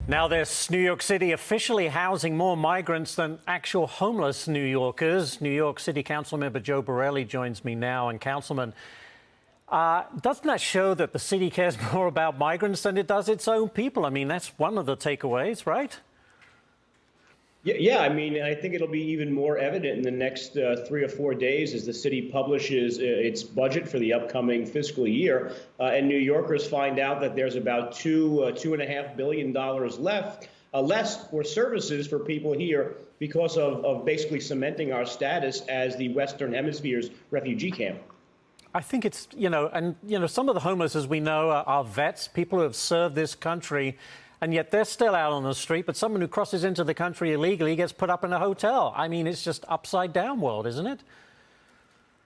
Now, this New York City officially housing more migrants than actual homeless New Yorkers. New York City Council member Joe Borelli joins me now. And Councilman, doesn't that show that the city cares more about migrants than it does its own people? I mean, that's one of the takeaways, right? Yeah, I mean, I think it'll be even more evident in the next 3 or 4 days as the city publishes its budget for the upcoming fiscal year, and New Yorkers find out that there's about $2.5 billion less for services for people here because of basically cementing our status as the Western Hemisphere's refugee camp. I think it's, some of the homeless, as we know, are vets, people who have served this country, and yet they're still out on the street. But someone who crosses into the country illegally gets put up in a hotel. I mean, it's just upside down world, isn't it?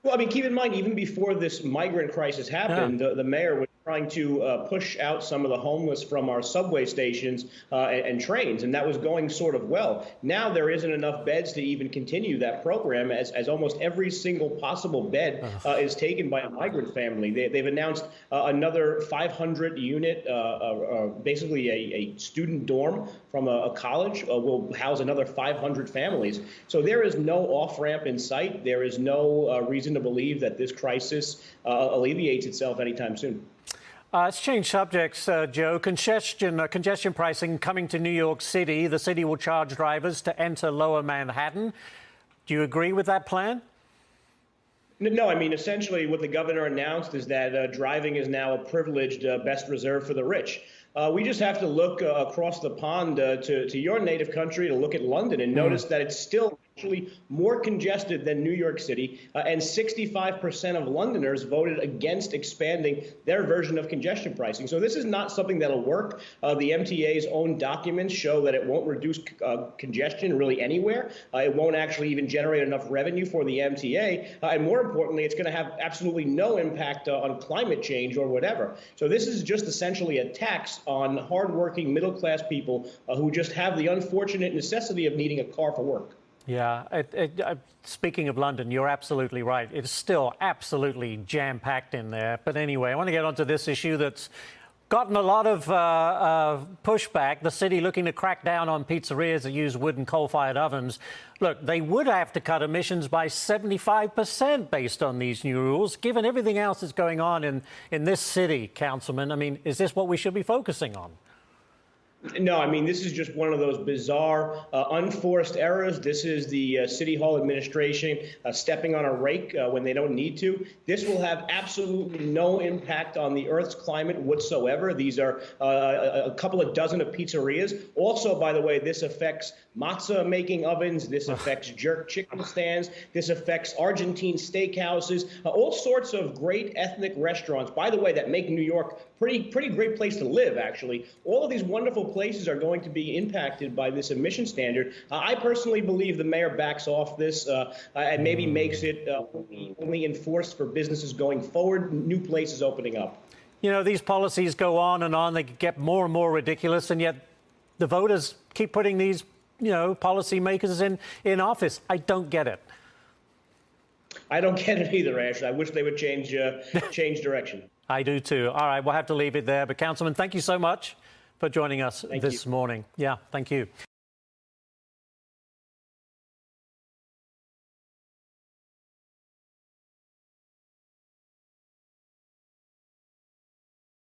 Well, I mean, keep in mind, even before this migrant crisis happened, the mayor was trying to push out some of the homeless from our subway stations and trains, and that was going sort of well. Now there isn't enough beds to even continue that program, as almost every single possible bed is taken by a migrant family. They've announced another 500-unit, basically a student dorm from a college will house another 500 families. So there is no off-ramp in sight. There is no reason to believe that this crisis alleviates itself anytime soon. Let's change subjects, Joe. Congestion pricing coming to New York City. The city will charge drivers to enter Lower Manhattan. Do you agree with that plan? No, I mean, essentially what the governor announced is that driving is now a privileged best reserved for the rich. We just have to look across the pond to your native country to look at London and notice that it's still actually more congested than New York City, and 65% of Londoners voted against expanding their version of congestion pricing. So this is not something that'll work. The MTA's own documents show that it won't reduce congestion really anywhere. It won't actually even generate enough revenue for the MTA. And more importantly, it's going to have absolutely no impact on climate change or whatever. So this is just essentially a tax on hardworking middle-class people who just have the unfortunate necessity of needing a car for work. Yeah, speaking of London, you're absolutely right. It's still absolutely jam-packed in there. But anyway, I want to get onto this issue that's gotten a lot of pushback. The city looking to crack down on pizzerias that use wood and coal-fired ovens. Look, they would have to cut emissions by 75% based on these new rules. Given everything else that's going on in this city, Councilman, I mean, is this what we should be focusing on? No, I mean, this is just one of those bizarre, unforced errors. This is the City Hall administration stepping on a rake when they don't need to. This will have absolutely no impact on the Earth's climate whatsoever. These are a couple of dozen of pizzerias. Also, by the way, this affects matzah making ovens. This affects jerk chicken stands. This affects Argentine steakhouses, all sorts of great ethnic restaurants, by the way, that make New York pretty great place to live, actually. All of these wonderful places are going to be impacted by this emission standard. I personally believe the mayor backs off this and maybe makes it only enforced for businesses going forward, new places opening up. You know, these policies go on, they get more and more ridiculous, and yet the voters keep putting these, policymakers in office. I don't get it. I don't get it either, Ash. I wish they would change direction. I do too. All right, we'll have to leave it there. But Councilman, thank you so much for joining us this morning. Yeah, thank you.